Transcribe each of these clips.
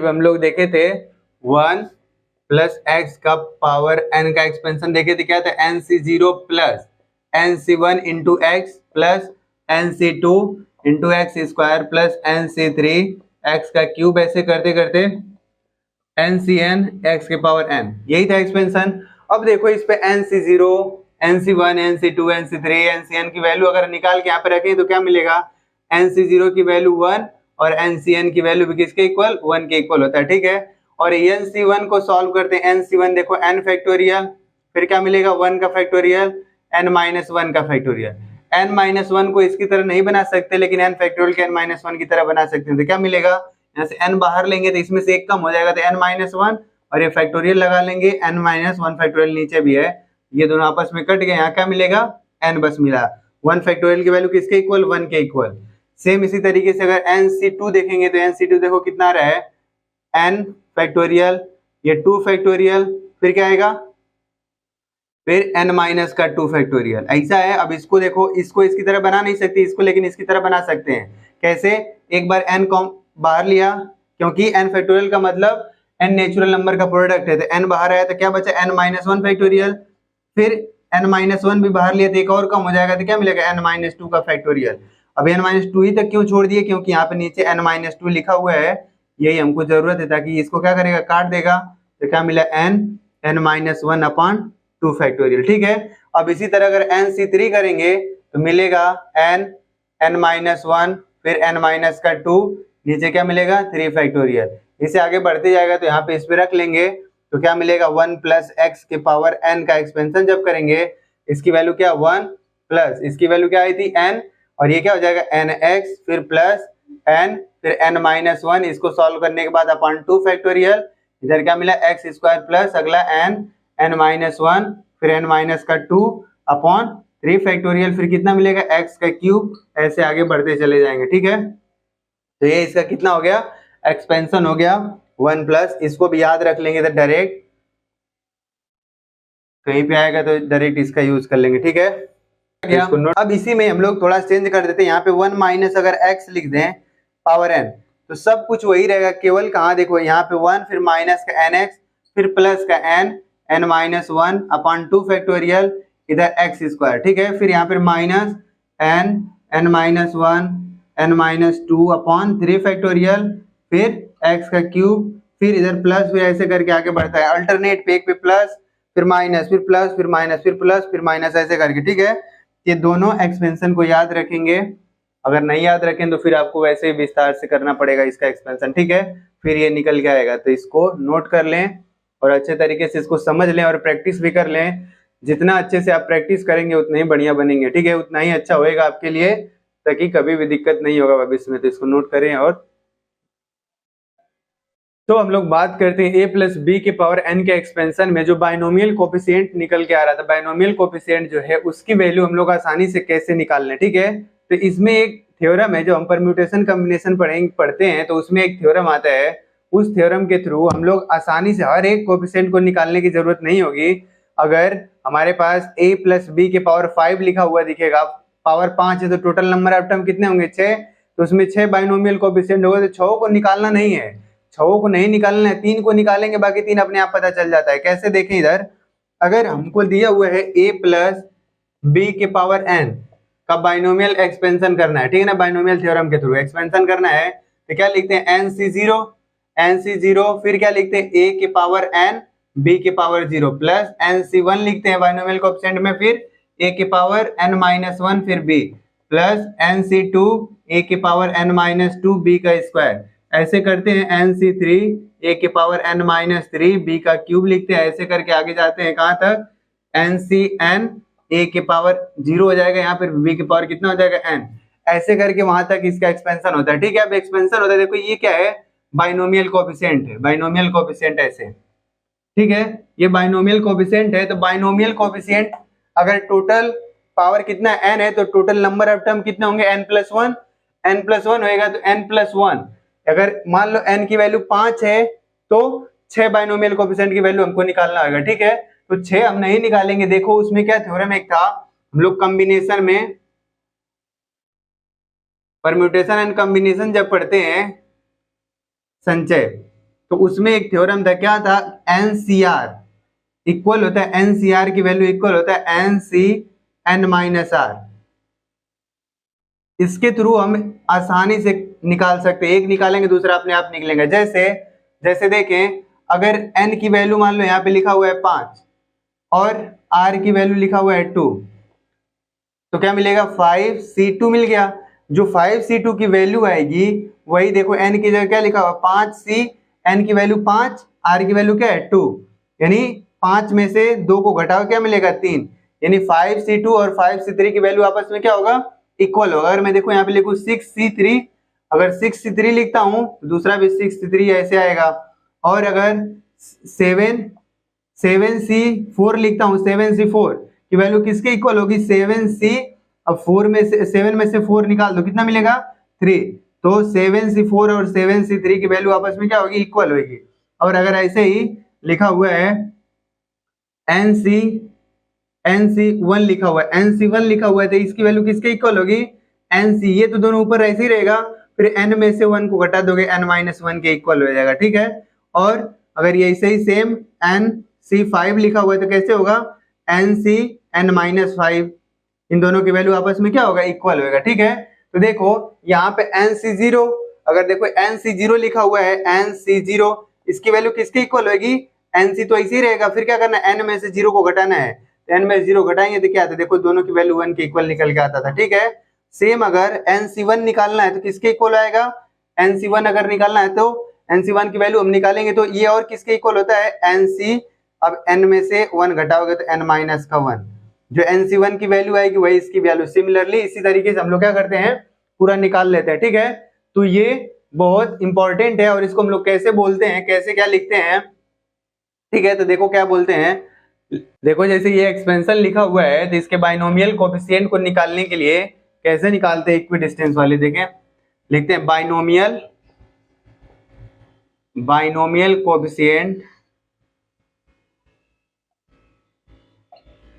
हम लोग देखे थे 1 प्लस एक्स का पावर एन का एक्सपेंशन देखे थे, क्या था NC0 plus NC1 into x plus NC2 into x square plus NC3 x का क्यूब, ऐसे करते करते NCN एक्स के पावर n, यही था एक्सपेंशन। अब देखो इस पे NC0, NC1, NC2, NC3, NCN की वैल्यू अगर निकाल के यहाँ पे रखें तो क्या मिलेगा, NC0 की वैल्यू 1 और NCN की वैल्यू भी किसके इक्वल, 1 के इक्वल होता है, ठीक है। और NC1 को सॉल्व करते हैं, NC1 देखो n फैक्टोरियल, फिर क्या मिलेगा 1 का फैक्टोरियल, n-1 का फैक्टोरियल। n-1 को इसकी तरह नहीं बना सकते, लेकिन n फैक्टोरियल के n-1 की तरह बना सकते हैं। तो क्या मिलेगा, यहाँ से n बाहर लेंगे तो इसमें से एक कम हो जाएगा, तो n-1 और ये फैक्टोरियल लगा लेंगे, n-1 फैक्टोरियल नीचे भी है, ये दोनों आपस में कट गए, यहाँ क्या मिलेगा n बस मिला। 1 फैक्टोरियल की वैल्यू किसके इक्वल, 1 के इक्वल। सेम इसी तरीके से अगर NC2 देखेंगे तो NC2 देखो कितना आ रहा है, n फैक्टोरियल, ये 2 फैक्टोरियल, फिर क्या आएगा, फिर n- का 2 फैक्टोरियल, ऐसा है। अब इसको देखो, इसको इसकी तरह बना नहीं सकते इसको, लेकिन इसकी तरह बना सकते हैं। कैसे, एक बार n को बाहर लिया, क्योंकि n फैक्टोरियल का मतलब n नेचुरल नंबर का प्रोडक्ट है, तो n बाहर आया तो क्या बचा, n-1 फैक्टोरियल, फिर n-1 भी बाहर लिया तो एक और कम हो जाएगा, तो क्या मिलेगा, n-2 का फैक्टोरियल। अब n-2 ही तक क्यों छोड़ दिए, क्योंकि यहाँ पे नीचे n-2 लिखा हुआ है, यही हमको जरूरत है, ताकि इसको क्या करेगा, काट देगा, तो क्या मिला n-1 अपॉन 2 फैक्टोरियल, ठीक है। अब इसी तरह अगर NC3 करेंगे तो मिलेगा n-1 फिर n-2, नीचे क्या मिलेगा 3 फैक्टोरियल। इसे आगे बढ़ते जाएगा तो यहाँ पे इस पे रख लेंगे, तो क्या मिलेगा 1 प्लस एक्स के पावर n का एक्सपेंशन जब करेंगे, इसकी वैल्यू क्या 1 प्लस इसकी वैल्यू क्या आई थी n, और ये क्या हो जाएगा nx फिर प्लस n फिर n-1, इसको सॉल्व करने के बाद अपॉन 2 फैक्टोरियल, इधर क्या मिला एक्स स्क्वायर प्लस अगला n-1 फिर n-2 अपॉन 3 फैक्टोरियल, फिर कितना मिलेगा x का क्यूब, ऐसे आगे बढ़ते चले जाएंगे, ठीक है। तो ये इसका कितना हो गया, एक्सपेंशन हो गया 1 प्लस, इसको भी याद रख लेंगे तो डायरेक्ट कहीं पे आएगा तो डायरेक्ट इसका यूज कर लेंगे, ठीक है। अब इसी में हम लोग थोड़ा चेंज कर देते हैं, यहाँ पे 1 माइनस अगर x लिख दें पावर n, तो सब कुछ वही रहेगा, केवल कहाँ देखो यहाँ पे 1 फिर माइनस का nx फिर प्लस का n-1 अपॉन 2 फैक्टोरियल, इधर x स्क्वायर, ठीक है। फिर यहाँ पे minus n-1 n-2 upon 3 factorial, फिर x का क्यूब, फिर इधर प्लस, फिर ऐसे करके आगे बढ़ता है अल्टरनेट पे, एक पे प्लस फिर माइनस फिर प्लस फिर माइनस फिर प्लस फिर माइनस, ऐसे करके, ठीक है। ये दोनों एक्सपेंशन को याद रखेंगे, अगर नहीं याद रखें तो फिर आपको वैसे ही विस्तार से करना पड़ेगा इसका एक्सपेंशन, ठीक है। फिर ये निकल के आएगा, तो इसको नोट कर लें और अच्छे तरीके से इसको समझ लें और प्रैक्टिस भी कर लें। जितना अच्छे से आप प्रैक्टिस करेंगे उतना ही बढ़िया बनेंगे, ठीक है, उतना ही अच्छा होएगा आपके लिए, ताकि कभी भी दिक्कत नहीं होगा भविष्य में। तो इसको नोट करें। और तो हम लोग बात करते हैं a प्लस बी के पावर n के एक्सपेंशन में जो बाइनोमियल कोफिशिएंट निकल के आ रहा था, बाइनोमियल कोफिशिएंट जो है उसकी वैल्यू हम लोग आसानी से कैसे निकाल लें, ठीक है। तो इसमें एक थ्योरम है, जो हम परम्यूटेशन कॉम्बिनेशन पढ़ते हैं, तो उसमें एक थ्योरम आता है, उस थ्योरम के थ्रू हम लोग आसानी से हर एक कोफिशिएंट को निकालने की जरूरत नहीं होगी। अगर हमारे पास a प्लस बी के पावर 5 लिखा हुआ दिखेगा, पावर 5 है, तो टोटल नंबर ऑफ टर्म कितने होंगे 6, तो उसमें 6 बाइनोमियल कोफिशिएंट होगा, तो 6 को निकालना नहीं है, 6 को नहीं निकालना है, 3 को निकालेंगे, बाकी 3 अपने आप पता चल जाता है। कैसे देखें, इधर अगर हमको दिया हुआ है a प्लस बी के पावर n का बाइनोमियल एक्सपेंशन करना है, ठीक है ना, बाइनोमियल थ्योरम के थ्रू एक्सपेंशन करना है, तो क्या लिखते हैं NC0 फिर क्या लिखते हैं a के पावर n b के पावर 0 प्लस NC1 लिखते हैं बाइनोमियल कोएफिशिएंट में, फिर a के पावर n-1 फिर b प्लस NC2 a के पावर n-2 b का स्क्वायर, ऐसे करते हैं NC3 a के पावर n-3 b का क्यूब लिखते हैं, ऐसे करके आगे जाते हैं कहां तक, NCn a के पावर 0 हो जाएगा, यहाँ पर b के पावर कितना हो जाएगा n, ऐसे करके वहां तक इसका एक्सपेंशन होता है, ठीक है। अब एक्सपेंशन होता है, देखो ये क्या है, बाइनोमियल कोएफिशिएंट है, बाइनोमियल कोएफिशिएंट ऐसे, ठीक है, ये बाइनोमियल कोएफिशिएंट है। तो बाइनोमियल कोएफिशिएंट अगर टोटल पावर कितना n है, तो टोटल नंबर ऑफ टर्म कितने होंगे n+1 होएगा, तो n+1, अगर मान लो n की वैल्यू 5 है तो 6 बाइनोमियल कोएफिशिएंट की वैल्यू हमको निकालना होगा, ठीक है। तो 6 हम नहीं निकालेंगे, देखो उसमें क्या थ्योरम एक था, हम लोग कॉम्बिनेशन में परम्यूटेशन एंड कॉम्बिनेशन जब पढ़ते हैं, संचय, तो उसमें एक थ्योरम था, क्या था, एनसीआर इक्वल होता है, एनसीआर की वैल्यू इक्वल होता है एनसी एन माइनस आर। इसके थ्रू हम आसानी से निकाल सकते हैं, एक निकालेंगे दूसरा अपने आप निकलेगा। जैसे जैसे देखें, अगर n की वैल्यू मान लो यहाँ पे लिखा हुआ है 5 और r की वैल्यू लिखा हुआ है 2, तो क्या मिलेगा, 5c2 मिल गया। जो 5c2 की वैल्यू आएगी वही देखो n की जगह क्या लिखा हुआ, 5c, n की वैल्यू 5, r की वैल्यू क्या है 2, यानी 5 में से 2 को घटाओ क्या मिलेगा 3, यानी 5c2 और 5c3 की वैल्यू आपस में क्या होगा, इक्वल होगा। अगर मैं देखो यहाँ पे लिखूं 6c3, अगर 6c3 लिखता हूं दूसरा भी 6c3 ऐसे आएगा। और अगर 7c4 लिखता हूं, 7c4 की वैल्यू किसके इक्वल होगी, 7c, अब 4 में से 7 में से 4 निकाल दो कितना मिलेगा 3, तो 7c4 और 7c3 की वैल्यू आपस में क्या होगी, इक्वल होगी। और अगर ऐसे ही लिखा हुआ है NC1 लिखा हुआ है, NC1 लिखा हुआ है, तो इसकी वैल्यू किसके इक्वल होगी, NC, ये तो दोनों ऊपर ऐसे ही रहेगा, फिर n में से 1 को घटा दोगे n-1 के इक्वल हो जाएगा, ठीक है। और अगर ये ऐसे ही सेम NC5 लिखा हुआ है तो कैसे होगा, NC(n-5), इन दोनों की वैल्यू आपस में क्या होगा, इक्वल होगा, ठीक है। तो देखो यहाँ पे NC0, अगर देखो NC0 लिखा हुआ है, NC0 इसकी वैल्यू किसके इक्वल होगी, NC तो ऐसे ही रहेगा, फिर क्या करना है, n में से 0 को घटाना है, तो n में 0 घटाएंगे तो क्या आता है, देखो दोनों की वैल्यू 1 के इक्वल निकल के आता था, ठीक है। सेम अगर NC1 निकालना है तो किसके इक्वल आएगा, NC1 अगर निकालना है तो NC1 की वैल्यू हम निकालेंगे तो ये और किसके इक्वल होता है, NC, अब n में से 1 घटाओगे तो n-1, जो NC1 की वैल्यू आएगी वही इसकी वैल्यू। सिमिलरली इसी तरीके से हम लोग क्या करते हैं, पूरा निकाल लेते हैं, ठीक है। तो ये बहुत इंपॉर्टेंट है और इसको हम लोग कैसे बोलते हैं, कैसे क्या लिखते हैं, ठीक है। तो देखो क्या बोलते हैं, देखो जैसे ये एक्सपेंशन लिखा हुआ है तो इसके बाइनोमियल कोफिशिएंट को निकालने के लिए कैसे निकालते हैं, इक्विडिस्टेंस वाले, देखें लिखते हैं binomial coefficient,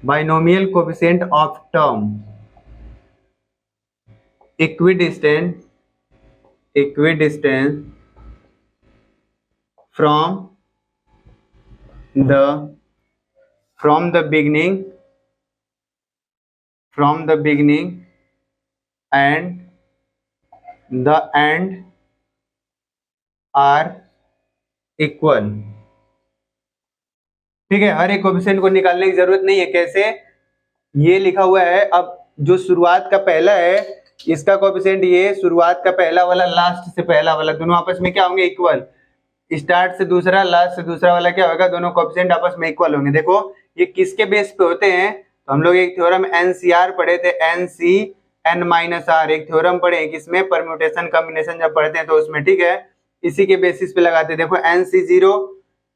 binomial coefficient of term equidistance from the beginning and the end are equal, ठीक है। हर एक कोफिशिएंट को निकालने की जरूरत नहीं है, कैसे, ये लिखा हुआ है, अब जो शुरुआत का पहला है इसका कोफिशिएंट, ये शुरुआत का पहला वाला लास्ट से पहला वाला दोनों आपस में क्या होंगे, इक्वल। स्टार्ट से दूसरा, लास्ट से दूसरा वाला क्या होगा, दोनों कोफिशिएंट आपस में इक्वल होंगे। देखो ये किसके बेस पे होते हैं, तो हम लोग एक थ्योरम NCR पढ़े थे, NC(n-r), एक थ्योरम पढ़े किसमें, परम्यूटेशन कॉम्बिनेशन जब पढ़ते हैं तो उसमें, ठीक है। इसी के बेसिस पे लगाते हैं। देखो NC0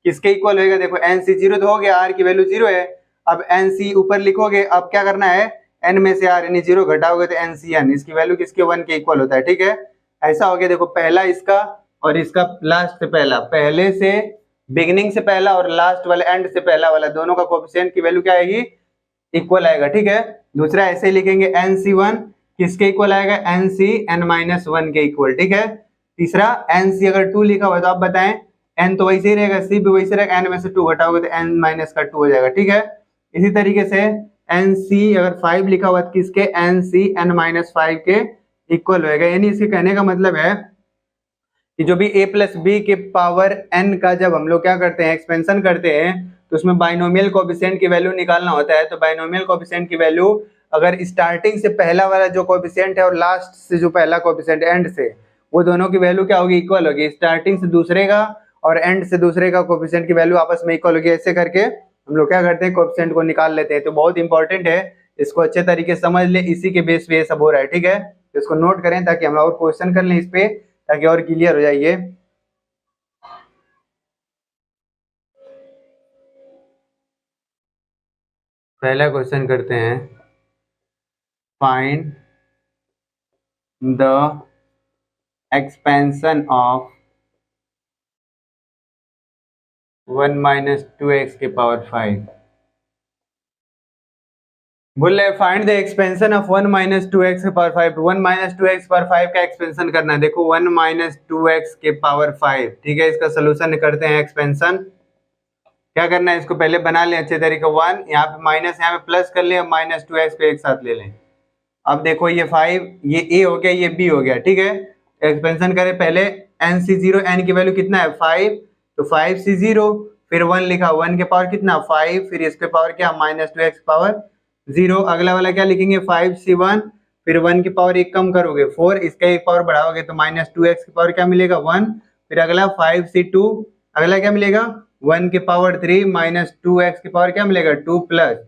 किसके इक्वल होगा, देखो NC0 तो हो गया, r की वैल्यू 0 है, अब NC ऊपर लिखोगे, अब क्या करना है, n में से r यानी 0 घटाओगे तो NCn, इसकी वैल्यू किसके 1 के इक्वल होता है, ठीक है। ऐसा हो गया, देखो पहला इसका और इसका लास्ट से पहला, पहले से बिगिनिंग से पहला और लास्ट वाले एंड से पहला वाला, दोनों का कोफिशिएंट की वैल्यू क्या आएगी, इक्वल आएगा, ठीक है। दूसरा ऐसे ही लिखेंगे NC1 किसके इक्वल आएगा, NC(n-1) के इक्वल, ठीक है। तीसरा NC अगर 2 लिखा हुआ है तो आप बताएं, n तो वैसे ही रहेगा, c भी वैसे रहेगा, n में से 2 घटाओगे तो n-2 हो जाएगा, ठीक है। इसी तरीके से NC अगर 5 लिखा हुआ है किसके, NC(n-5) के इक्वल होएगा। यानी इसके कहने का मतलब है कि जो भी a प्लस बी के पावर n का जब हम लोग क्या करते हैं, एक्सपेंशन करते हैं, तो उसमें बाइनोमियल कोफिशिएंट की वैल्यू निकालना होता है। तो बाइनोमियल कोफिशिएंट की वैल्यू अगर स्टार्टिंग से पहला वाला जो कोफिशिएंट है और लास्ट से जो पहला कोफिशिएंट एंड से, वो दोनों की वैल्यू क्या होगी, इक्वल होगी। स्टार्टिंग से दूसरे का और एंड से दूसरे का कोफिशिएंट की वैल्यू आपस में इक्वल होगी। ऐसे करके हम लोग क्या करते हैं, कोफिशिएंट को निकाल लेते हैं। तो बहुत इंपॉर्टेंट है, इसको अच्छे तरीके से समझ ले, इसी के बेस पे ये सब हो रहा है, ठीक है। तो इसको नोट करें ताकि हम लोग और क्वेश्चन कर लें इस पे, ताकि और क्लियर हो जाइए। पहला क्वेश्चन करते हैं, find the expansion of 1 - 2x के पावर 5। बोल रहे find the expansion of 1 minus two x के power 5। 1 minus two x power 5 का एक्सपेंशन करना है। देखो 1 माइनस टू एक्स के पावर 5, ठीक है, इसका सोल्यूशन करते हैं एक्सपेंशन। क्या करना है, इसको पहले बना लें अच्छे तरीके। 1 यहाँ पे माइनस, यहाँ पे प्लस कर लें, माइनस टू एक्स को एक साथ ले लें। अब देखो ये 5, ये ए हो गया, ये बी हो गया, ठीक है। एक्सपेंशन करें पहले, एन सी जीरो, एन की वैल्यू कितना है 5, तो 5 सी जीरो, फिर 1 लिखा, 1 के पावर कितना 5, फिर इसके पावर क्या माइनस टू एक्स पावर 0। अगला वाला क्या लिखेंगे 5 सी 1, फिर 1 की पावर एक कम करोगे 4, इसका एक पावर बढ़ाओगे तो माइनस टू एक्स की पावर क्या मिलेगा 1, फिर अगला 5 सी 2, अगला क्या मिलेगा 1 के पावर 3 माइनस टू एक्स की पावर क्या मिलेगा 2 plus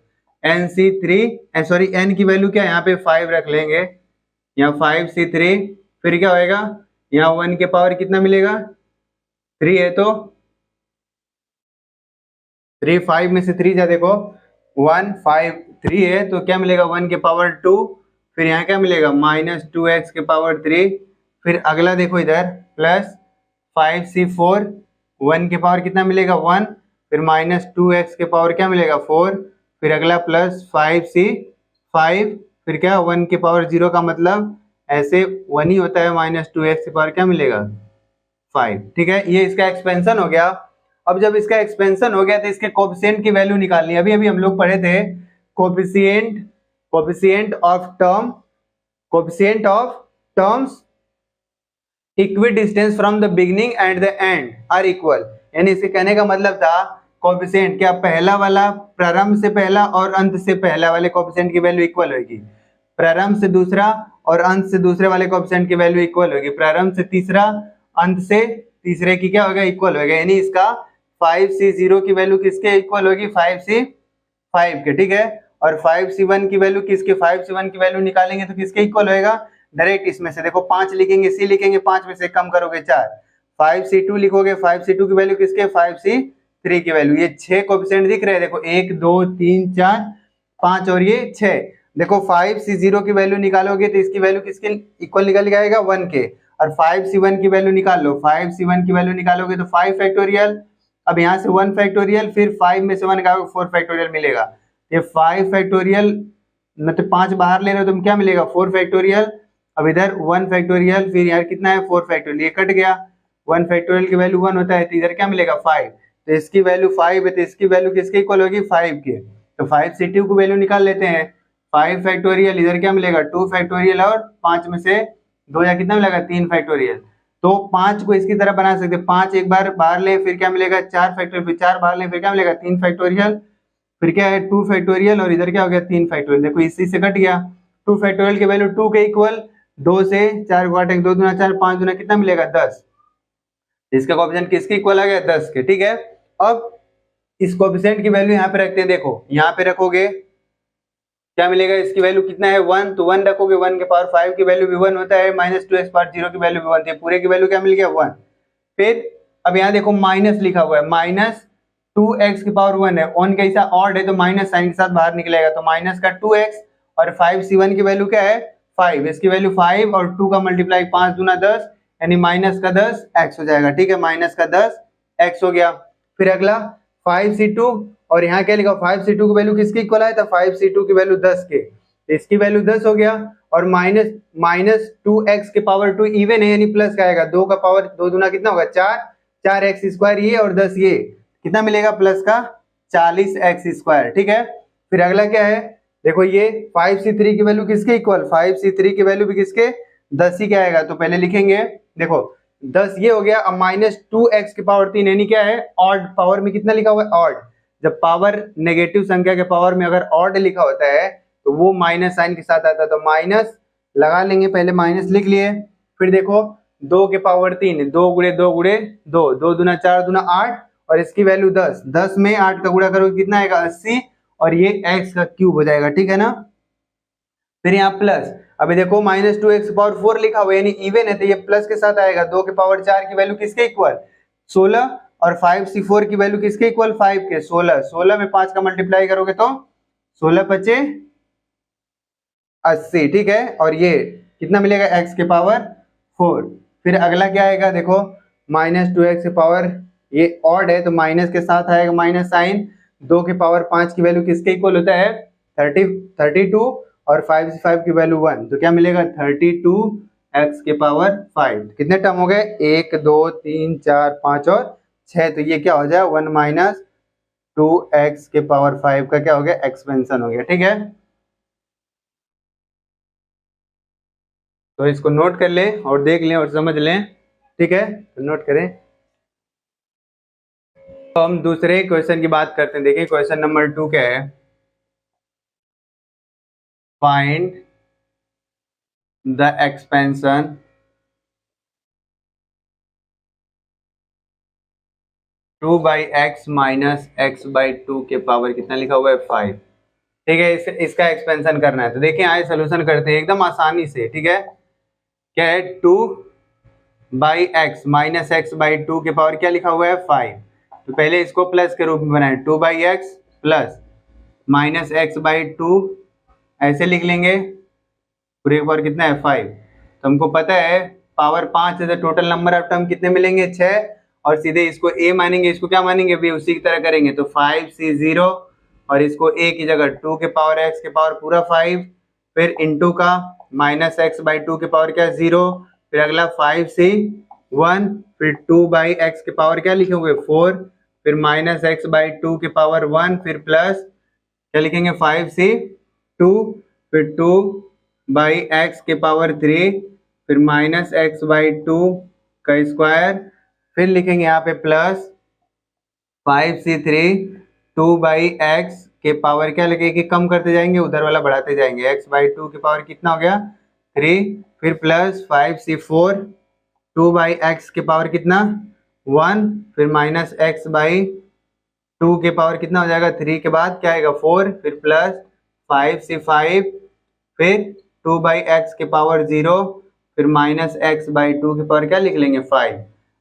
N C 3, sorry N की वैल्यू क्या है यहाँ पे 5 रख लेंगे, यहाँ 5 सी 3, फिर क्या होएगा यहाँ 1 के पावर कितना मिलेगा 3 है, तो 3, 5 में से 3 जा, देखो 1 5 3 है, तो क्या मिलेगा 1 के पावर 2, फिर यहाँ क्या मिलेगा माइनस टू एक्स के पावर 3, फिर अगला देखो इधर प्लस 5 सी 4, 1 के पावर कितना मिलेगा 1, फिर माइनस टू एक्स के पावर क्या मिलेगा 4, फिर अगला प्लस 5 सी 5, फिर क्या 1 के पावर 0 का मतलब ऐसे 1 ही होता है, माइनस टू एक्स के पावर क्या मिलेगा 5, ठीक है। ये इसका एक्सपेंशन हो गया। अब जब इसका एक्सपेंशन हो गया तो इसके कोफिशिएंट की वैल्यू निकालनी है। अभी अभी हम लोग पढ़े थे coefficient, coefficient of term, coefficient of terms equidistant from the beginning and the end are equal. यानी इसके कहने का मतलब था कोफिशिएंट क्या पहला वाला, प्रारंभ से पहला और अंत से पहला वाले कोफिशिएंट की वैल्यू इक्वल होगी, प्रारंभ से दूसरा और अंत से दूसरे वाले कोफिशिएंट की वैल्यू इक्वल होगी, प्रारंभ से तीसरा अंत से तीसरे की क्या होगा इक्वल होगा। यानी इसका 5c0 की वैल्यू किसके इक्वल होगी 5c5 के, ठीक है। और 5c1 की वैल्यू किसके, 5c1 की वैल्यू निकालेंगे तो किसके इक्वल होएगा, डायरेक्ट इसमें से देखो 5 लिखेंगे, सी लिखेंगे, 5 में से कम करोगे 4, 5c2 लिखोगे, 5c2 की वैल्यू किसके 5c3 की वैल्यू। ये 6 कोएफिशिएंट दिख रहे हैं, देखो 1 2 3 4 5 और ये 6। देखो 5c0 की वैल्यू निकालोगे तो इसकी वैल्यू किसके इक्वल निकल के आएगा 1 के, और 5c1 की वैल्यू निकाल लो, 5c1 की वैल्यू निकालोगे तो 5 फैक्टोरियल, अब यहाँ से 1 फैक्टोरियल, फिर 5 में से 1 निकालोगे 4 फैक्टोरियल मिलेगा। ये 5 फैक्टोरियल मतलब 5 बाहर ले रहे हो तुम, क्या मिलेगा 4 फैक्टोरियल, अब इधर 1 फैक्टोरियल, फिर यार कितना है 4 फैक्टोरियल, ये कट गया, 1 फैक्टोरियल की वैल्यू 1 होता है, तो इधर क्या मिलेगा 5, तो इसकी वैल्यू 5 है, तो इसकी वैल्यू किसके इक्वल होगी 5 के, तो 5c2 की वैल्यू निकाल लेते हैं, 5 फैक्टोरियल, इधर क्या मिलेगा 2 फैक्टोरियल, और 5 में से 2 या कितना मिलेगा 3 फैक्टोरियल, तो 5 को इसकी तरह बना सकते हैं, 5 एक बार बाहर ले फिर क्या मिलेगा 4 फैक्टोरियल, फिर 4 बाहर ले फिर क्या मिलेगा 3 फैक्टोरियल, फिर क्या है 2 फैक्टोरियल, और इधर क्या हो गया 3 फैक्टोरियल, देखो इसी से कट गया, 2 फैक्टोरियल की वैल्यू 2 के इक्वल, 2 से 4 को काटेंगे 2 दूना 4, 5 दूना कितना मिलेगा 10, इसका कोएफिशिएंट किसके इक्वल आ गया 10 के, ठीक है। अब इस कोएफिशिएंट की वैल्यू यहाँ पे रखते हैं, देखो यहाँ पे रखोगे क्या मिलेगा, इसकी वैल्यू कितना है 1, तो 1 रखोगे, 1 के पावर 5 की वैल्यू भी 1 होता है, माइनस टू एक्स पावर 0 की वैल्यू भी 1 थी, पूरे की वैल्यू क्या मिल गया 1। फिर अब यहाँ देखो माइनस लिखा हुआ है, माइनस 2x की पावर 1 है, ऑन कैसा ऑड है तो माइनस साइन के साथ बाहर निकलेगा, तो माइनस का 2x, और 5c1 की वैल्यू क्या है 5, इसकी वैल्यू 5 और 2 का मल्टीप्लाई 5 दूना 10, यानी माइनस का 10x हो जाएगा, ठीक है, माइनस का 10x हो गया। फिर अगला 5c2, और यहाँ क्या लिखा 5c2 की वैल्यू किसकी इक्वल है, तो 5c2 की वैल्यू 10 के, इसकी वैल्यू 10 हो गया, और माइनस 2x के पावर 2 इवन है यानी प्लस का आएगा, 2 का पावर 2 दूना कितना होगा 4, 4x स्क्वायर ये और 10 ये, कितना मिलेगा प्लस का 40x स्क्वायर, ठीक है। फिर अगला क्या है, देखो ये 5c3 की वैल्यू किसके इक्वल, 5c3 की वैल्यू भी किसके 10 ही क्या आएगा, तो पहले लिखेंगे, देखो 10 ये हो गया, अब माइनस 2x की पावर 3 यानी क्या है ऑड, पावर में कितना लिखा हुआ है ऑड, जब पावर नेगेटिव संख्या के पावर में अगर ऑड लिखा होता है तो वो माइनस साइन के साथ आता है, तो माइनस लगा लेंगे, पहले माइनस लिख लिए, फिर देखो 2 के पावर 3, 2 गुणे 2 गुणे 2, 2 दूना 4 दूना 8, और इसकी वैल्यू 10, 10 में 8 का गुणा करोगे कितना आएगा 80, और ये x का क्यूब हो जाएगा, ठीक है ना। फिर यहाँ प्लस, अभी देखो माइनस 2x पावर 4 लिखा हुआ है यानी इवन है, तो ये प्लस के साथ आएगा, 2 के पावर 4 की वैल्यू किसके इक्वल 16, और 5c4 की वैल्यू किसके इक्वल 5 के 16, 16 में 5 का मल्टीप्लाई करोगे तो 16 पचे 80, ठीक है, और ये कितना मिलेगा x के पावर 4। फिर अगला क्या आएगा, देखो माइनस 2x के पावर, ये ऑड है तो माइनस के साथ आएगा माइनस साइन, 2 के पावर 5 की वैल्यू किसके इक्वल होता है 32 और 5 से 5 की वैल्यू 1, तो क्या मिलेगा 32 एक्स के पावर 5। कितने टर्म हो गए 1 2 3 4 5 और 6, तो ये क्या हो जाए 1 माइनस 2 एक्स के पावर 5 का क्या हो गया एक्सपेंशन हो गया। ठीक है, तो इसको नोट कर लें और देख लें और समझ लें। ठीक है, तो नोट करें। तो हम दूसरे क्वेश्चन की बात करते हैं। देखिए क्वेश्चन नंबर 2 क्या है, find the expansion two by x minus x by two के पावर कितना लिखा हुआ है 5। ठीक है, इसका एक्सपेंशन करना है। तो देखिए आइए सोल्यूशन करते हैं एकदम आसानी से। ठीक है, क्या है 2 by x minus x by two के पावर क्या लिखा हुआ है 5। तो पहले इसको प्लस के रूप में बनाए, 2 by x plus minus x by two, ऐसे लिख लेंगे। पूरे पावर कितना है 5। तो हमको पता है पावर 5 है तो टोटल नंबर ऑफ टर्म कितने मिलेंगे 6, और सीधे इसको a मानेंगे, इसको क्या मानेंगे भी उसी की तरह करेंगे। तो 5c0 और इसको a की जगह 2 के पावर x के पावर पूरा 5, फिर इंटू का माइनस एक्स बाई टू के पावर क्या 0, फिर अगला 5c1, फिर 2 बाई एक्स के पावर क्या लिखेंगे 4, फिर माइनस एक्स बाई टू के पावर 1, फिर प्लस क्या लिखेंगे 5c2, फिर 2 बाई एक्स के पावर 3, फिर माइनस एक्स बाई टू का स्क्वायर, फिर लिखेंगे यहाँ पे प्लस 5c3, 2 बाई एक्स के पावर क्या लगेगी कम करते जाएंगे, उधर वाला बढ़ाते जाएंगे, x बाई टू के पावर कितना हो गया 3, फिर प्लस 5c4, 2 बाई एक्स के पावर कितना 1, फिर माइनस एक्स बाई टू के पावर कितना हो जाएगा 3 के बाद क्या आएगा 4, फिर प्लस 5c5, फिर 2 बाई एक्स के पावर 0, फिर माइनस एक्स बाई टू के पावर क्या लिख लेंगे 5।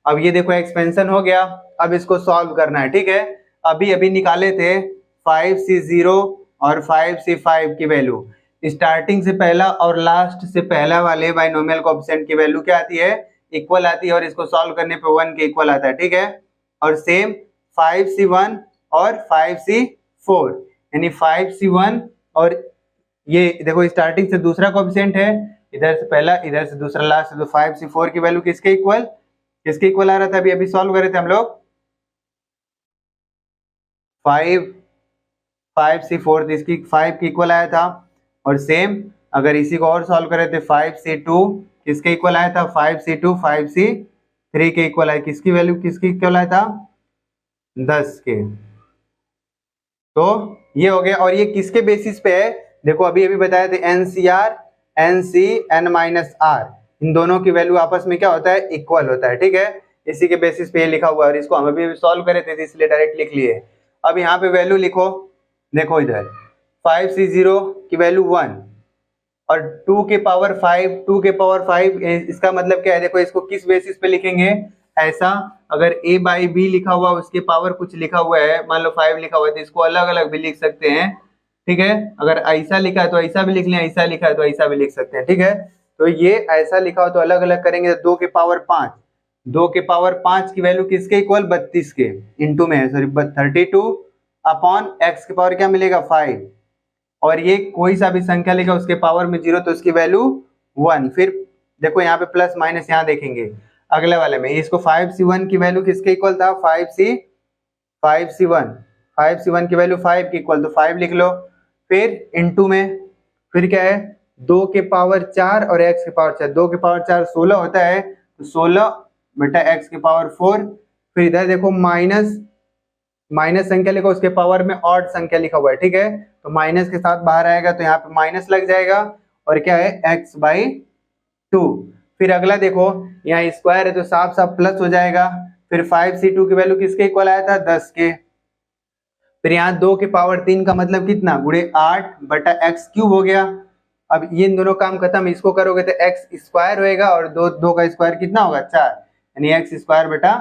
अब ये देखो एक्सपेंशन हो गया, अब इसको सॉल्व करना है। ठीक है, अभी अभी निकाले थे 5c0 और 5c5 की वैल्यू। स्टार्टिंग से पहला और लास्ट से पहला वाले बाइनोमियल कोएफिशिएंट की वैल्यू क्या आती है इक्वल आती है, और इसको सॉल्व करने पे 1 के इक्वल आता है। ठीक है, और सेम 5c1 और 5c4, यानी 5c1 और ये देखो स्टार्टिंग से दूसरा कोएफिशिएंट है, इधर से पहला इधर से दूसरा लास्ट, तो 5c4 की वैल्यू किसके इक्वल आ रहा था, अभी अभी सॉल्व करे थे हम लोग 5c4, इसकी 5 की इक्वल आया था। और सेम अगर इसी को और सॉल्व करे थे 5c2 किसके इक्वल आया था 5c2 5c3 के इक्वल आया, किसकी वैल्यू किसके इक्वल आया था 10 के। तो ये हो गया, और ये किसके बेसिस पे है देखो अभी अभी बताए थे NCR NC n-r, इन दोनों की वैल्यू आपस में क्या होता है इक्वल होता है। ठीक है, इसी के बेसिस पे ये लिखा हुआ है, और इसको हम अभी सॉल्व करे थे इसलिए डायरेक्ट लिख लिए। अब यहाँ पे वैल्यू लिखो, देखो इधर 5c0 की वैल्यू 1 और 2 के पावर 5, इसका मतलब क्या है देखो, इसको किस बेसिस पे लिखेंगे ऐसा, अगर a बाई बी लिखा हुआ उसके पावर कुछ लिखा हुआ है, मान लो 5 लिखा हुआ है तो इसको अलग अलग भी लिख सकते हैं। ठीक है, अगर ऐसा लिखा है तो ऐसा भी लिख लें, ऐसा लिखा है तो ऐसा भी लिख सकते हैं। ठीक है, तो ये ऐसा लिखा हो तो अलग अलग करेंगे, तो 2 के पावर 5, 2 के पावर 5 की वैल्यू किसके इक्वल 32 के, इंटू में सॉरी 32 अपॉन एक्स के पावर क्या मिलेगा 5, और ये कोई सा भी संख्या लेगा उसके पावर में 0 तो उसकी वैल्यू 1। फिर देखो यहाँ पे प्लस माइनस यहाँ देखेंगे अगले वाले में, इसको 5c1 की वैल्यू किसके इक्वल था 5c1 की वैल्यू 5 के इक्वल, तो 5 लिख लो। फिर इनटू में फिर क्या है 2 के पावर 4 और x के पावर 4, 2 के पावर 4 16 होता है, तो 16 बटा x के पावर 4। फिर इधर देखो माइनस संख्या लिखो उसके पावर में ऑड संख्या लिखा हुआ है। ठीक है, तो माइनस के साथ बाहर आएगा तो यहाँ पे माइनस लग जाएगा, और क्या है x बाई 2। फिर अगला देखो यहाँ स्क्वायर है तो साफ साफ प्लस हो जाएगा। फिर 5c2 की वैल्यू किसके इक्वल आया था 10 के। फिर यहाँ 2 के पावर 3 का मतलब कितना गुणे 8 बटा एक्स क्यूब हो गया। अब ये इन दोनों काम खत्म, इसको करोगे तो एक्स स्क्वायर होएगा, और दो का स्क्वायर कितना होगा 4, यानी एक्स स्क्वायर बटा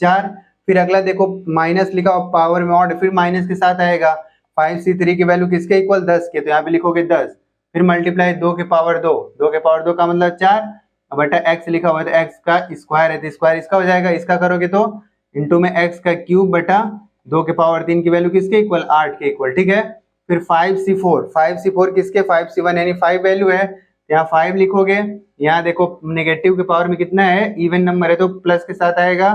4। फिर अगला देखो माइनस लिखा और पावर में ऑड, फिर माइनस के साथ आएगा 5c3 की वैल्यू किसके इक्वल 10 के, तो यहाँ पे लिखोगे 10, फिर मल्टीप्लाई 2 के पावर 2, 2 के पावर 2 का मतलब 4 बटा एक्स लिखा हुआ है तो एक्स का स्क्वायर है तो स्क्वायर इसका हो जाएगा, इसका करोगे तो इंटू में एक्स का क्यूब बटा 2 के पावर 3 की वैल्यू किसके इक्वल 8 के इक्वल। ठीक है, फिर 5C4, 5C4 किसके 5C1 यानी 5 वैल्यू है, यहाँ 5 लिखोगे। यहाँ देखो नेगेटिव के पावर में कितना है, इवन नंबर है तो प्लस के साथ आएगा,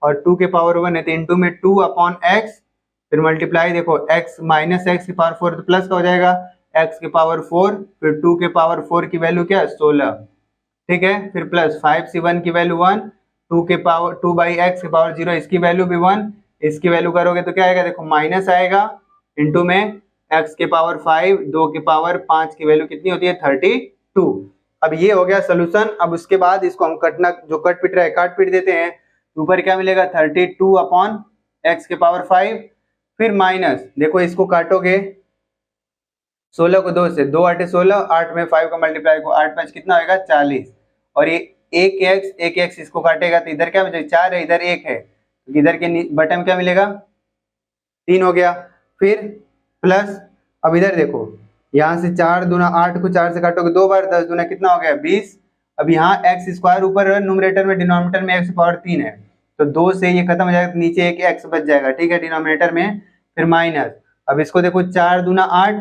और 2 के पावर 1 है तो इंटू में 2 अपॉन एक्स, फिर मल्टीप्लाई देखो x माइनस एक्स की पावर 4 तो प्लस का हो जाएगा, x के पावर 4, फिर 2 के पावर 4 की वैल्यू क्या 16, ठीक है। फिर प्लस 5C1 की वैल्यू 1, 2 के पावर 2 बाई एक्स के पावर 0, इसकी वैल्यू भी 1, इसकी वैल्यू करोगे तो क्या आएगा देखो माइनस आएगा, इंटू में x के पावर 5, 2 के पावर 5 की वैल्यू कितनी होती है 32। अब ये हो गया सोल्यूशन। अब उसके बाद इसको हम कटना, जो कट पिट रहा है काट पिट देते हैं, ऊपर क्या मिलेगा 32 अपॉन एक्स के पावर 5, फिर माइनस देखो इसको काटोगे 16 को 2 से, 2 8 16, 8 में 5 का मल्टीप्लाई को 8 5 कितना होगा 40, और ये एक एक्स इसको काटेगा तो इधर क्या बचेगा 4 है, इधर 1 है, तो इधर के बटन क्या मिलेगा 3 हो गया। फिर प्लस, अब इधर देखो यहाँ से 4 दूना 8 को 4 से काटोगे 2 बार, 10 दूना कितना हो गया 20। अब यहाँ एक्स स्क्वायर ऊपर न्यूमरेटर में, डिनोमिनेटर में एक्स पावर 3 है, तो 2 से ये खत्म हो जाएगा, नीचे एक एक्स बच जाएगा, ठीक है डिनोमिनेटर में। फिर माइनस, अब इसको देखो 4 दूना 8,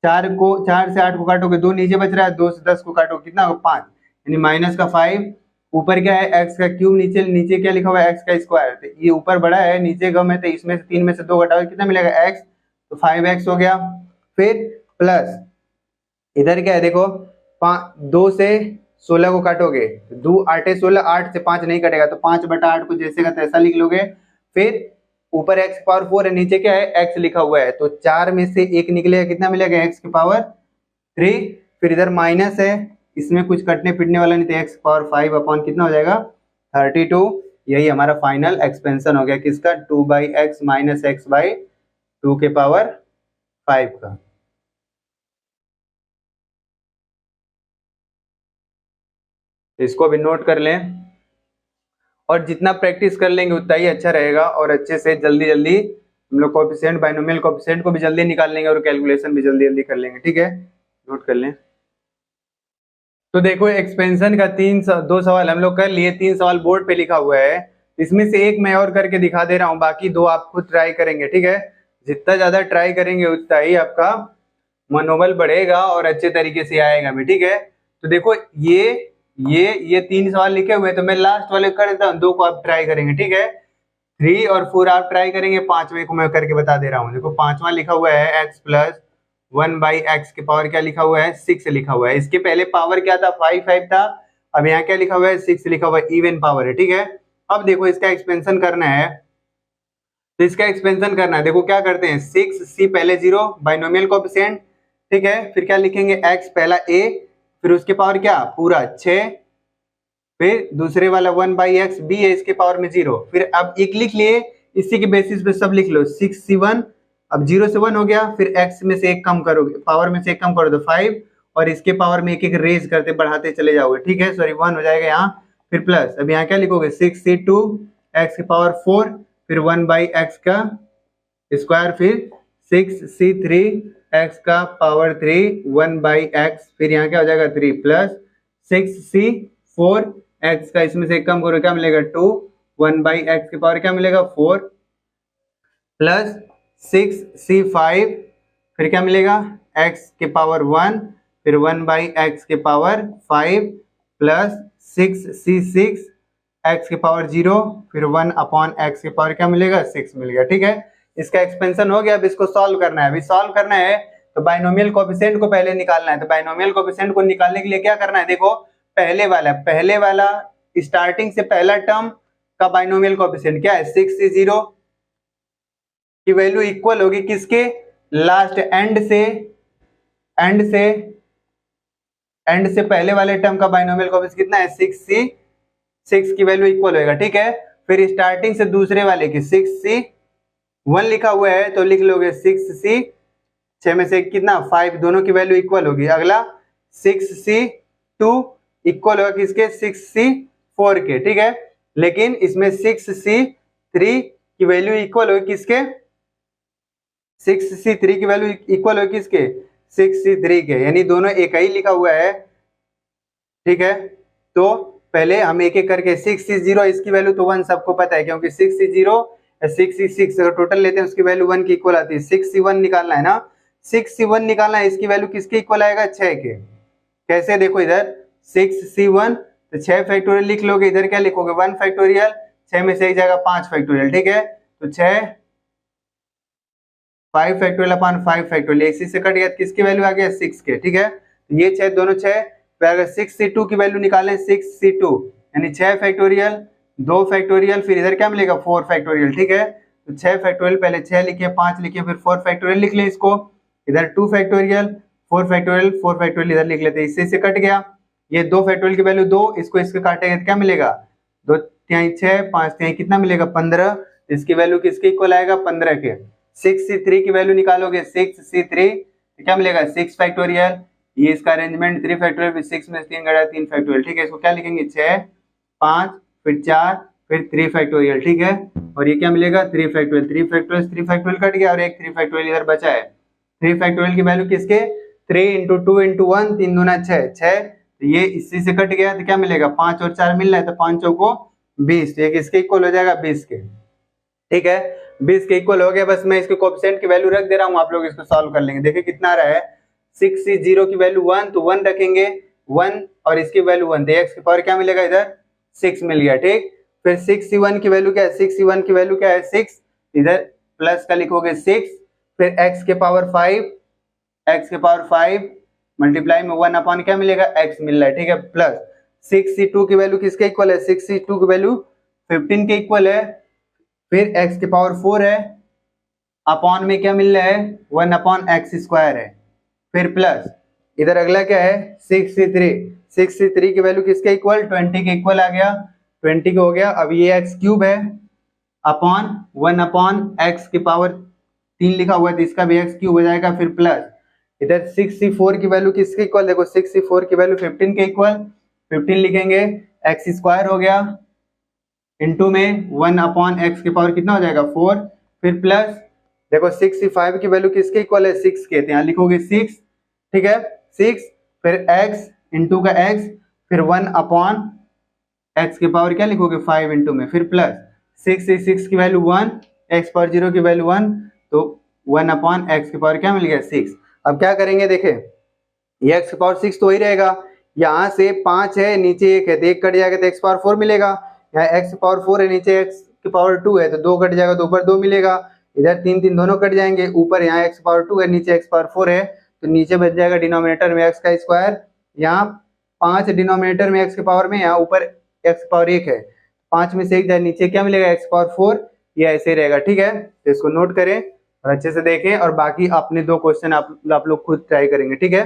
4 से 8 को काटोगे 2 नीचे बच रहा है, 2 से 10 को काटोगे कितना होगा 5, यानी माइनस का 5, ऊपर क्या है एक्स का क्यूब, नीचे क्या लिखा हुआ है एक्स का स्क्वायर, तो ये ऊपर बड़ा है नीचे कम है, तो इसमें से 3 में से 2 घटाओगे कितना मिलेगा एक्स, तो 5x हो गया। फिर प्लस इधर क्या है देखो 2 से 16 को काटोगे, 2 8 16, 8 से 5 नहीं कटेगा तो 5/8 को जैसे का तैसा लिख लोगे। फिर ऊपर x पावर 4 है, नीचे क्या है x लिखा हुआ है, तो 4 में से 1 निकलेगा कितना मिलेगा x की पावर 3। फिर इधर माइनस है, इसमें कुछ कटने पिटने वाला नहीं, तो x पावर 5 अपॉन कितना हो जाएगा 32। यही हमारा फाइनल एक्सपेंशन हो गया किसका 2/x माइनस x/2 के पावर 5 का। इसको भी नोट कर लें, और जितना प्रैक्टिस कर लेंगे उतना ही अच्छा रहेगा, और अच्छे से जल्दी जल्दी हम लोग कोएफिशिएंट, बाइनोमियल कोएफिशिएंट को भी जल्दी निकाल लेंगे और कैलकुलेशन भी जल्दी जल्दी कर लेंगे, ठीक है नोट कर लें। तो देखो एक्सपेंशन का 2 सवाल हम लोग कर लिए, 3 सवाल बोर्ड पे लिखा हुआ है, इसमें से एक मैं और करके दिखा दे रहा हूँ, बाकी 2 आप खुद ट्राई करेंगे, ठीक है। जितना ज्यादा ट्राई करेंगे उतना ही आपका मनोबल बढ़ेगा और अच्छे तरीके से आएगा भी, ठीक है। तो देखो ये 3 सवाल लिखे हुए, तो मैं लास्ट वाले कर देता हूँ, 2 को आप ट्राई करेंगे, ठीक है। 3 और 4 आप ट्राई करेंगे, 5वें को मैं करके बता दे रहा हूँ। देखो 5वां लिखा हुआ है x प्लस 1/x के पावर क्या लिखा हुआ है 6 लिखा हुआ है, इसके पहले पावर क्या था 5 था, अब यहाँ क्या लिखा हुआ है 6 लिखा हुआ है, इवन पावर है, ठीक है। अब देखो इसका एक्सपेंशन करना है, तो इसका एक्सपेंशन करना है, देखो क्या करते हैं 6c पहले 0 बाइनोमियल कोएफिशिएंट, ठीक है। फिर क्या लिखेंगे x पहला a, फिर उसके पावर क्या पूरा 6, फिर दूसरे वाला 1/x b है, इसके पावर में 0, फिर अब एक लिख लिए, इसी के बेसिस पे सब लिख लो 6c1, अब 0 से 1 हो गया, फिर x में से एक कम करोगे, पावर में से एक कम करो तो 5, और इसके पावर में एक एक रेज करते बढ़ाते चले जाओगे, ठीक है, सॉरी 1 हो जाएगा यहाँ। फिर प्लस, अब यहाँ क्या लिखोगे 6c2 x की पावर 4, फिर 1/x का स्क्वायर, फिर 6c3 x का पावर 3 1/x, फिर यहाँ क्या हो जाएगा 3 प्लस 6c4 x का इसमें से कम करो क्या मिलेगा 2, 1/x की पावर क्या मिलेगा 4 प्लस 6c5, फिर क्या मिलेगा x के पावर 1, फिर 1/x के पावर 5 प्लस 6c6 x के पावर 0, फिर 1/x के पावर क्या मिलेगा 6 मिल गया, ठीक है। इसका एक्सपेंशन हो गया, अब इसको सॉल्व करना है। अभी सॉल्व करना है तो बाइनोमियल कोएफिशिएंट को पहले निकालना है, तो बाइनोमियल कोएफिशिएंट को निकालने के लिए क्या करना है, देखो पहले वाला स्टार्टिंग से पहला टर्म का बाइनोमियल कोएफिशिएंट क्या है 6c0 की वैल्यू इक्वल होगी किसके लास्ट एंड से पहले वाले टर्म का बाइनोमियल कोएफिशिएंट कितना है 6c6 की वैल्यू इक्वल होगा, ठीक है। फिर स्टार्टिंग से दूसरे वाले की 6c1 लिखा हुआ है तो लिख लोगे 6c, 6 में से कितना 5, दोनों की वैल्यू इक्वल होगी। अगला 6c2 इक्वल होगा किसके 6c4 के, ठीक है। लेकिन इसमें 6c3 की वैल्यू इक्वल होगी किसके 6c3 की वैल्यू इक्वल होगी किसके 6c3 के, यानी दोनों एक ही लिखा हुआ है, ठीक है। तो पहले हम एक एक करके 6c0 इसकी वैल्यू तो 1 सबको पता है, क्योंकि 6c0 6c6 अगर टोटल लेते हैं उसकी वैल्यू 1 की इक्वल आती है। 6c1 निकालना है ना, 6c1 निकालना है, इसकी वैल्यू किसके इक्वल आएगा, 6 के। कैसे, देखो इधर 6c1 तो 6 फैक्टोरियल लिख लोगे, इधर क्या लिखोगे 1 फैक्टोरियल, 6 में से एक जाएगा 5 फैक्टोरियल, ठीक है। तो 6 5 फैक्टोरियल अपॉन 5 फैक्टोरियल, इसी से कट गया, किसकी वैल्यू आ गया 6 के, ठीक है। तो ये 6 दोनों 6, फिर अगर 6c2 की वैल्यू निकालें 6c2 यानी 6 फैक्टोरियल 2 फैक्टोरियल, फिर इधर क्या मिलेगा 4 फैक्टोरियल, ठीक है। तो 6 फैक्टोरियल पहले 6 लिखिए, 5 लिखिए, फिर 4 फैक्टोरियल लिख लें इसको, इधर 2 फैक्टोरियल 4 फैक्टोरियल 4 फैक्टोरियल इधर लिख लेते हैं, इससे से कट गया। ये 2 फैक्टोरियल की वैल्यू 2, इसको इसके काटेंगे तो क्या मिलेगा 2 तिहाई 6 5 तिहाई कितना मिलेगा 15, इसकी वैल्यू किसके इक्वल आएगा 15 के। 6c3 की वैल्यू निकालोगे 6c3 तो क्या मिलेगा 6 फैक्टोरियल, ये इसका अरेंजमेंट 3 फैक्टोरियल, फिर 6 में 3 गड़ा 3 फैक्टोरियल, ठीक है। इसको क्या लिखेंगे 6 5 फिर 4 फिर 3 फैक्टोरियल, ठीक है। और ये क्या मिलेगा 3 फैक्टोरियल, 3 फैक्टोरियल 3 फैक्टोरियल कट गया और एक 3 फैक्टोरियल इधर बचा है। 3 फैक्टोरियल की वैल्यू किसके 3 × 2 × 1 3 दूना 6 6, तो ये इसी से कट गया तो क्या मिलेगा 5 और 4 मिल रहा है, तो 5 चौको 20, तो ये किसके इक्वल हो जाएगा 20 के, ठीक है। 20 के इक्वल हो गया। बस मैं इसके कोएफिशिएंट की वैल्यू रख दे रहा हूँ, आप लोग इसको सॉल्व कर लेंगे। देखिए कितना आ रहा है 6c0 की वैल्यू 1 तो 1 रखेंगे 1 और इसकी वैल्यू 1, तो x की पावर क्या मिलेगा इधर 6 मिल गया, ठीक। फिर 6c1 की वैल्यू क्या है 6c1 की वैल्यू क्या है 6, इधर प्लस का लिखोगे 6, फिर x के पावर 5 मल्टीप्लाई में 1 अपॉन क्या मिलेगा x मिल रहा है, ठीक है, प्लस 6c2 की वैल्यू किसके इक्वल है 6c2 की वैल्यू 15 के इक्वल है, फिर x के पावर 4 है अपॉन में क्या मिल रहा है 1 अपॉन एक्स स्क्वायर है, फिर प्लस इधर अगला क्या है 6c3 की वैल्यू किसके इक्वल 20 के इक्वल आ गया, 20 का हो गया। अब ये x क्यूब है अपॉन 1 अपॉन एक्स की पावर 3 लिखा हुआ है तो इसका भी x क्यूब हो जाएगा, फिर प्लस इधर 6c4 की वैल्यू किसके इक्वल, देखो 6c4 की वैल्यू 15 के इक्वल 15 लिखेंगे, एक्स स्क्वायर हो गया इनटू में 1 अपॉन एक्स की पावर कितना हो जाएगा 4, फिर प्लस देखो 6c5 की वैल्यू किसके इक्वल है 6 के, तो यहाँ लिखोगे 6, ठीक है 6, फिर x इंटू का x, फिर 1 अपॉन x की पावर क्या लिखोगे 5 इंटू में, फिर प्लस 6 की वैल्यू 1 x पावर 0 की वैल्यू 1, तो 1 अपॉन x की पावर क्या मिल गया 6। अब क्या करेंगे देखें ये x की पावर 6 तो वही रहेगा, यहाँ से 5 है नीचे 1 है तो 1 कट जाएगा तो x पावर 4 मिलेगा, यहाँ x की पावर 4 है नीचे x की पावर 2 है तो 2 कट जाएगा तो ऊपर 2 मिलेगा, इधर 3 3 दोनों कट जाएंगे, ऊपर यहाँ x पावर 2 है नीचे x पावर 4 है तो नीचे बच जाएगा डिनोमिनेटर में x का स्क्वायर, यहाँ 5 डिनोमिनेटर में x के पावर में, यहाँ ऊपर x पावर 1 है, 5 में से 1 जाए नीचे क्या मिलेगा x पावर 4, ये ऐसे ही रहेगा, ठीक है। तो इसको नोट करें और अच्छे से देखें और बाकी अपने 2 क्वेश्चन आप लोग खुद ट्राई करेंगे, ठीक है।